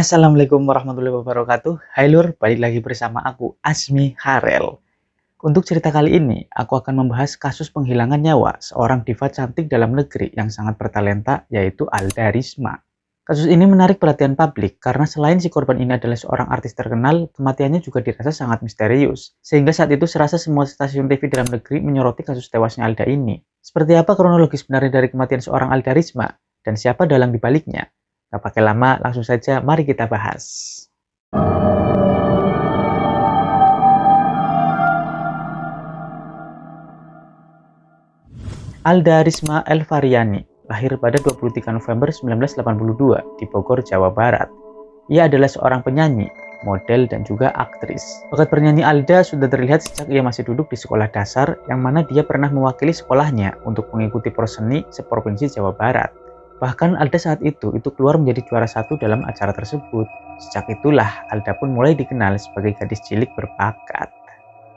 Assalamualaikum warahmatullahi wabarakatuh. Hai Lur, balik lagi bersama aku, Asmi Harel. Untuk cerita kali ini, aku akan membahas kasus penghilangan nyawa seorang diva cantik dalam negeri yang sangat bertalenta, yaitu Alda Risma. Kasus ini menarik perhatian publik karena selain si korban ini adalah seorang artis terkenal, kematiannya juga dirasa sangat misterius. Sehingga saat itu serasa semua stasiun TV dalam negeri menyoroti kasus tewasnya Alda ini. Seperti apa kronologis sebenarnya dari kematian seorang Alda Risma? Dan siapa dalang dibaliknya? Gak pakai lama, langsung saja mari kita bahas. Alda Risma Elvariani lahir pada 23 November 1982 di Bogor, Jawa Barat. Ia adalah seorang penyanyi, model, dan juga aktris. Bakat bernyanyi Alda sudah terlihat sejak ia masih duduk di sekolah dasar, yang mana dia pernah mewakili sekolahnya untuk mengikuti proseni seprovinsi Jawa Barat. Bahkan Alda saat itu keluar menjadi juara satu dalam acara tersebut. Sejak itulah Alda pun mulai dikenal sebagai gadis cilik berbakat.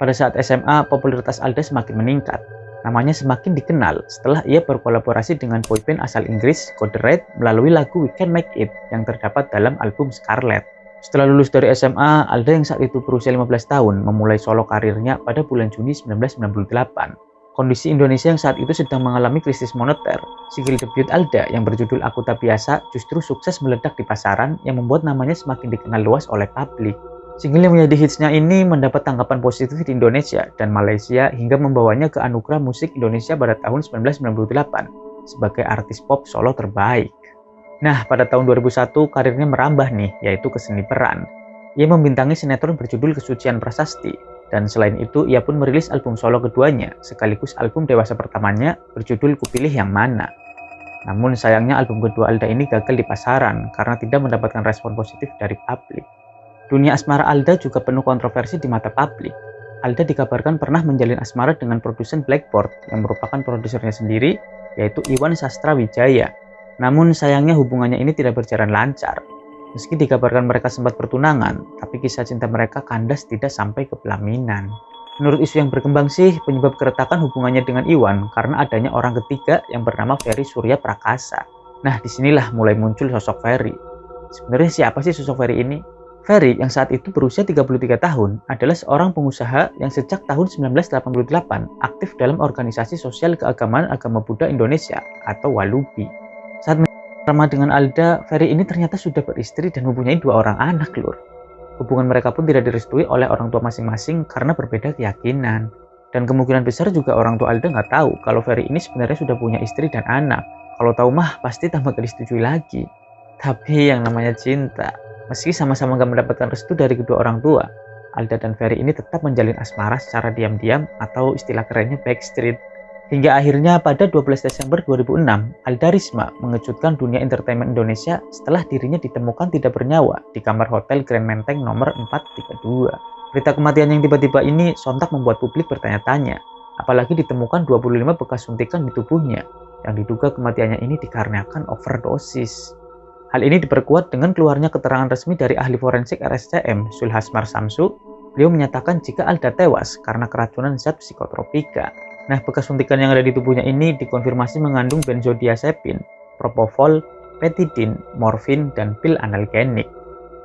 Pada saat SMA, popularitas Alda semakin meningkat. Namanya semakin dikenal setelah ia berkolaborasi dengan boyband asal Inggris Code Red melalui lagu We Can Make It yang terdapat dalam album Scarlet. Setelah lulus dari SMA, Alda yang saat itu berusia 15 tahun memulai solo karirnya pada bulan Juni 1998. Kondisi Indonesia yang saat itu sedang mengalami krisis moneter. Single debut Alda yang berjudul Aku Tak Biasa justru sukses meledak di pasaran yang membuat namanya semakin dikenal luas oleh publik. Single yang menjadi hitsnya ini mendapat tanggapan positif di Indonesia dan Malaysia hingga membawanya ke Anugerah Musik Indonesia pada tahun 1998 sebagai artis pop solo terbaik. Nah, pada tahun 2001 karirnya merambah nih, yaitu ke seni peran. Ia membintangi sinetron berjudul Kesucian Prasasti, dan selain itu ia pun merilis album solo keduanya, sekaligus album dewasa pertamanya berjudul Kupilih Yang Mana. Namun sayangnya album kedua Alda ini gagal di pasaran karena tidak mendapatkan respon positif dari publik. Dunia asmara Alda juga penuh kontroversi di mata publik. Alda dikabarkan pernah menjalin asmara dengan produsen Blackboard yang merupakan produsernya sendiri, yaitu Iwan Sastrawijaya. Namun sayangnya hubungannya ini tidak berjalan lancar. Meski dikabarkan mereka sempat bertunangan, tapi kisah cinta mereka kandas tidak sampai ke pelaminan. Menurut isu yang berkembang sih, penyebab keretakan hubungannya dengan Iwan karena adanya orang ketiga yang bernama Ferry Surya Prakasa. Nah, disinilah mulai muncul sosok Ferry. Sebenarnya siapa sih sosok Ferry ini? Ferry yang saat itu berusia 33 tahun adalah seorang pengusaha yang sejak tahun 1988 aktif dalam organisasi sosial keagamaan Agama Buddha Indonesia atau Walubi. Saat bersama dengan Alda, Ferry ini ternyata sudah beristri dan mempunyai 2 orang anak, Lur. Hubungan mereka pun tidak direstui oleh orang tua masing-masing karena berbeda keyakinan. Dan kemungkinan besar juga orang tua Alda nggak tahu kalau Ferry ini sebenarnya sudah punya istri dan anak. Kalau tahu mah pasti tambah gak disetujui lagi. Tapi yang namanya cinta, meski sama-sama gak mendapatkan restu dari kedua orang tua, Alda dan Ferry ini tetap menjalin asmara secara diam-diam atau istilah kerennya backstreet. Hingga akhirnya pada 12 Desember 2006, Alda Risma mengejutkan dunia entertainment Indonesia setelah dirinya ditemukan tidak bernyawa di kamar hotel Grand Menteng nomor 432. Berita kematian yang tiba-tiba ini sontak membuat publik bertanya-tanya, apalagi ditemukan 25 bekas suntikan di tubuhnya, yang diduga kematiannya ini dikarenakan overdosis. Hal ini diperkuat dengan keluarnya keterangan resmi dari ahli forensik RSCM, Zulhasmar Samsu. Beliau menyatakan jika Alda tewas karena keracunan zat psikotropika. Nah, bekas suntikan yang ada di tubuhnya ini dikonfirmasi mengandung benzodiazepin, propofol, petidin, morfin, dan pil analgenik.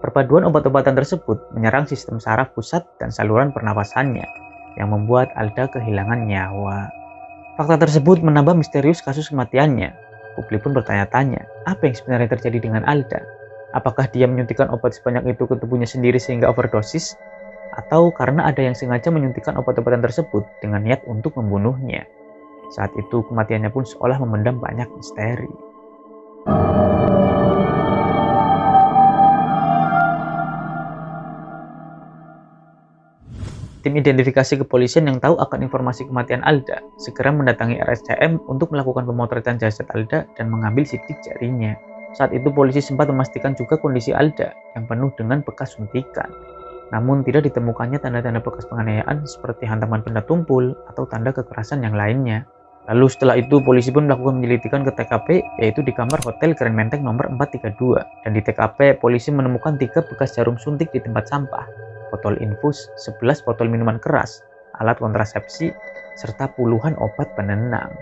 Perpaduan obat-obatan tersebut menyerang sistem saraf pusat dan saluran pernapasannya, yang membuat Alda kehilangan nyawa. Fakta tersebut menambah misterius kasus kematiannya. Publik pun bertanya-tanya, apa yang sebenarnya terjadi dengan Alda? Apakah dia menyuntikkan obat sebanyak itu ke tubuhnya sendiri sehingga overdosis? Atau karena ada yang sengaja menyuntikkan obat-obatan tersebut dengan niat untuk membunuhnya? Saat itu kematiannya pun seolah memendam banyak misteri. Tim identifikasi kepolisian yang tahu akan informasi kematian Alda segera mendatangi RSCM untuk melakukan pemotretan jasad Alda dan mengambil sidik jarinya. Saat itu polisi sempat memastikan juga kondisi Alda yang penuh dengan bekas suntikan. Namun tidak ditemukannya tanda-tanda bekas penganiayaan seperti hantaman benda tumpul atau tanda kekerasan yang lainnya. Lalu setelah itu polisi pun melakukan penyelidikan ke TKP, yaitu di kamar hotel Grand Menteng nomor 432. Dan di TKP polisi menemukan 3 bekas jarum suntik di tempat sampah, botol infus, 11 botol minuman keras, alat kontrasepsi, serta puluhan obat penenang.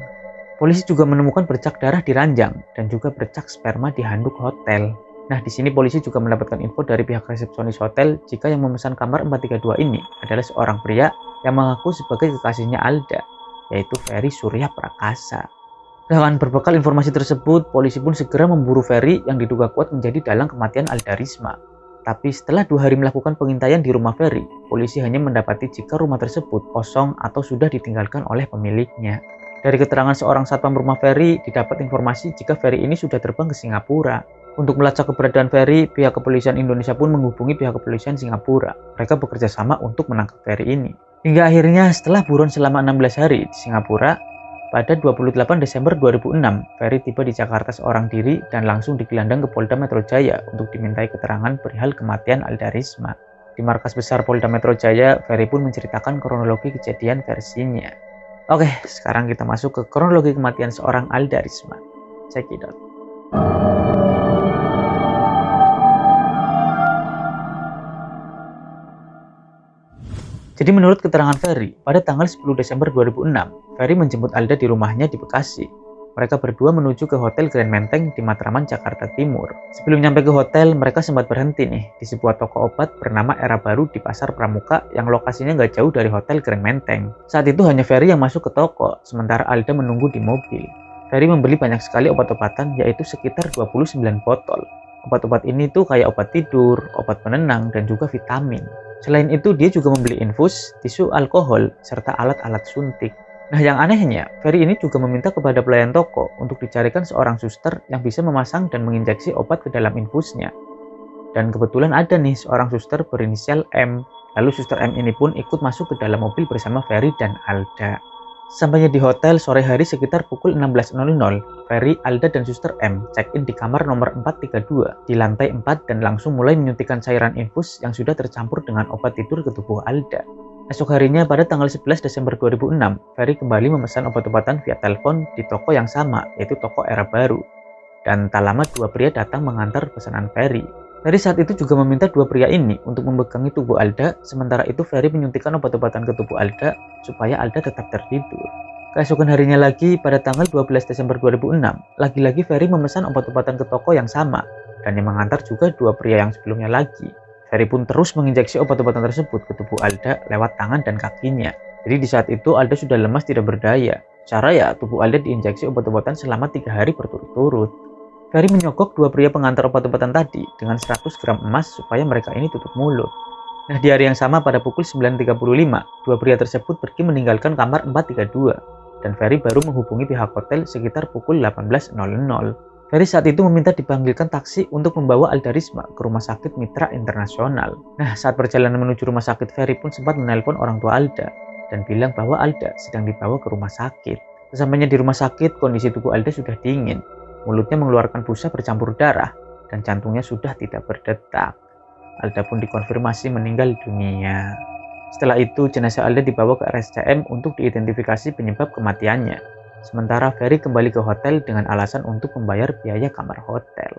Polisi juga menemukan bercak darah di ranjang dan juga bercak sperma di handuk hotel. Nah, di sini polisi juga mendapatkan info dari pihak resepsionis hotel jika yang memesan kamar 432 ini adalah seorang pria yang mengaku sebagai kekasihnya Alda, yaitu Ferry Surya Prakasa. Dengan berbekal informasi tersebut, polisi pun segera memburu Ferry yang diduga kuat menjadi dalang kematian Alda Risma. Tapi setelah 2 hari melakukan pengintaian di rumah Ferry, polisi hanya mendapati jika rumah tersebut kosong atau sudah ditinggalkan oleh pemiliknya. Dari keterangan seorang satpam rumah Ferry, didapat informasi jika Ferry ini sudah terbang ke Singapura. Untuk melacak keberadaan Ferry, pihak kepolisian Indonesia pun menghubungi pihak kepolisian Singapura. Mereka bekerja sama untuk menangkap Ferry ini. Hingga akhirnya setelah buron selama 16 hari di Singapura, pada 28 Desember 2006, Ferry tiba di Jakarta seorang diri dan langsung digelandang ke Polda Metro Jaya untuk dimintai keterangan perihal kematian Alda Risma. Di markas besar Polda Metro Jaya, Ferry pun menceritakan kronologi kejadian versinya. Oke, sekarang kita masuk ke kronologi kematian seorang Alda Risma. Check it out. Jadi menurut keterangan Ferry, pada tanggal 10 Desember 2006, Ferry menjemput Alda di rumahnya di Bekasi. Mereka berdua menuju ke Hotel Grand Menteng di Matraman, Jakarta Timur. Sebelum nyampe ke hotel, mereka sempat berhenti nih di sebuah toko obat bernama Era Baru di Pasar Pramuka yang lokasinya nggak jauh dari Hotel Grand Menteng. Saat itu hanya Ferry yang masuk ke toko, sementara Alda menunggu di mobil. Ferry membeli banyak sekali obat-obatan, yaitu sekitar 29 botol. Obat-obat ini tuh kayak obat tidur, obat penenang, dan juga vitamin. Selain itu, dia juga membeli infus, tisu alkohol, serta alat-alat suntik. Nah, yang anehnya, Ferry ini juga meminta kepada pelayan toko untuk dicarikan seorang suster yang bisa memasang dan menginjeksi obat ke dalam infusnya. Dan kebetulan ada nih seorang suster berinisial M. Lalu suster M ini pun ikut masuk ke dalam mobil bersama Ferry dan Alda. Sampainya di hotel sore hari sekitar pukul 16.00, Ferry, Alda, dan suster M check-in di kamar nomor 432 di lantai 4 dan langsung mulai menyuntikkan cairan infus yang sudah tercampur dengan obat tidur ke tubuh Alda. Esok harinya pada tanggal 11 Desember 2006, Ferry kembali memesan obat-obatan via telepon di toko yang sama, yaitu toko Era Baru. Dan tak lama 2 pria datang mengantar pesanan Ferry. Ferry saat itu juga meminta 2 pria ini untuk memegangi tubuh Alda, sementara itu Ferry menyuntikkan obat-obatan ke tubuh Alda supaya Alda tetap tertidur. Keesokan harinya lagi, pada tanggal 12 Desember 2006, lagi-lagi Ferry memesan obat-obatan ke toko yang sama, dan yang mengantar juga 2 pria yang sebelumnya lagi. Ferry pun terus menginjeksi obat-obatan tersebut ke tubuh Alda lewat tangan dan kakinya. Jadi di saat itu Alda sudah lemas tidak berdaya. Cara ya, tubuh Alda diinjeksi obat-obatan selama 3 hari berturut-turut. Ferry menyogok 2 pria pengantar obat-obatan tadi dengan 100 gram emas supaya mereka ini tutup mulut. Nah, di hari yang sama pada pukul 9.35, 2 pria tersebut pergi meninggalkan kamar 432 dan Ferry baru menghubungi pihak hotel sekitar pukul 18.00. Ferry saat itu meminta dipanggilkan taksi untuk membawa Alda Risma ke Rumah Sakit Mitra Internasional. Nah, saat perjalanan menuju rumah sakit, Ferry pun sempat menelpon orang tua Alda dan bilang bahwa Alda sedang dibawa ke rumah sakit. Sesampainya di rumah sakit, kondisi tubuh Alda sudah dingin. Mulutnya mengeluarkan busa bercampur darah dan jantungnya sudah tidak berdetak. Alda pun dikonfirmasi meninggal dunia. Setelah itu, jenazah Alda dibawa ke RSCM untuk diidentifikasi penyebab kematiannya. Sementara Ferry kembali ke hotel dengan alasan untuk membayar biaya kamar hotel.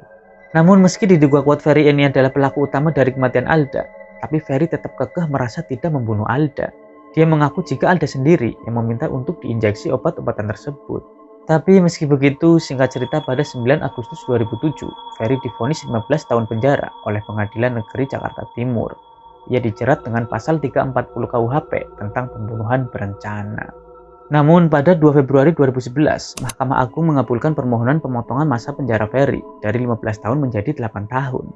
Namun meski diduga kuat Ferry ini adalah pelaku utama dari kematian Alda, tapi Ferry tetap kekeh merasa tidak membunuh Alda. Dia mengaku jika Alda sendiri yang meminta untuk diinjeksi obat-obatan tersebut. Tapi meski begitu, singkat cerita pada 9 Agustus 2007, Ferry divonis 15 tahun penjara oleh Pengadilan Negeri Jakarta Timur. Ia dijerat dengan pasal 340 KUHP tentang pembunuhan berencana. Namun pada 2 Februari 2011, Mahkamah Agung mengabulkan permohonan pemotongan masa penjara Ferry dari 15 tahun menjadi 8 tahun.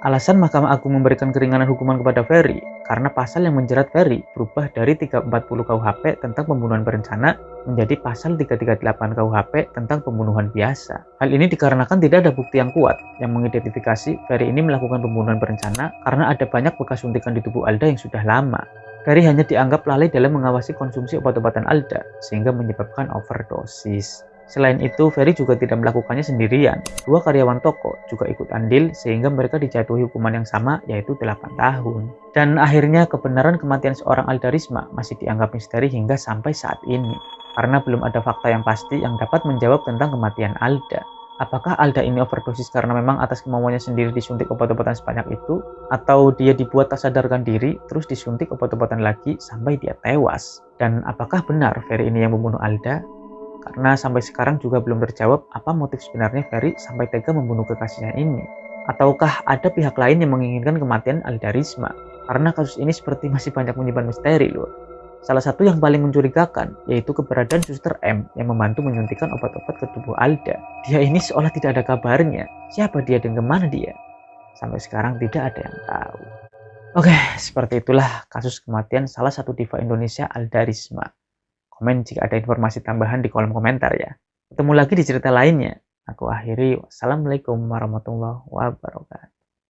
Alasan Mahkamah Agung memberikan keringanan hukuman kepada Ferry karena pasal yang menjerat Ferry berubah dari 340 KUHP tentang pembunuhan berencana menjadi pasal 338 KUHP tentang pembunuhan biasa. Hal ini dikarenakan tidak ada bukti yang kuat yang mengidentifikasi Ferry ini melakukan pembunuhan berencana karena ada banyak bekas suntikan di tubuh Alda yang sudah lama. Ferry hanya dianggap lalai dalam mengawasi konsumsi obat-obatan Alda sehingga menyebabkan overdosis. Selain itu, Ferry juga tidak melakukannya sendirian. 2 karyawan toko juga ikut andil sehingga mereka dijatuhi hukuman yang sama, yaitu 8 tahun. Dan akhirnya kebenaran kematian seorang Alda Risma masih dianggap misteri hingga sampai saat ini. Karena belum ada fakta yang pasti yang dapat menjawab tentang kematian Alda. Apakah Alda ini overdosis karena memang atas kemauannya sendiri disuntik obat-obatan sebanyak itu? Atau dia dibuat tak sadarkan diri, terus disuntik obat-obatan lagi sampai dia tewas? Dan apakah benar Ferry ini yang membunuh Alda? Karena sampai sekarang juga belum terjawab apa motif sebenarnya Ferry sampai tega membunuh kekasihnya ini. Ataukah ada pihak lain yang menginginkan kematian Alda Risma? Karena kasus ini seperti masih banyak menyimpan misteri loh. Salah satu yang paling mencurigakan yaitu keberadaan Suster M yang membantu menyuntikkan obat-obat ke tubuh Alda. Dia ini seolah tidak ada kabarnya. Siapa dia dan kemana dia? Sampai sekarang tidak ada yang tahu. Oke, seperti itulah kasus kematian salah satu diva Indonesia, Alda Risma. Komen jika ada informasi tambahan di kolom komentar ya. Ketemu lagi di cerita lainnya. Aku akhiri. Wassalamualaikum warahmatullahi wabarakatuh.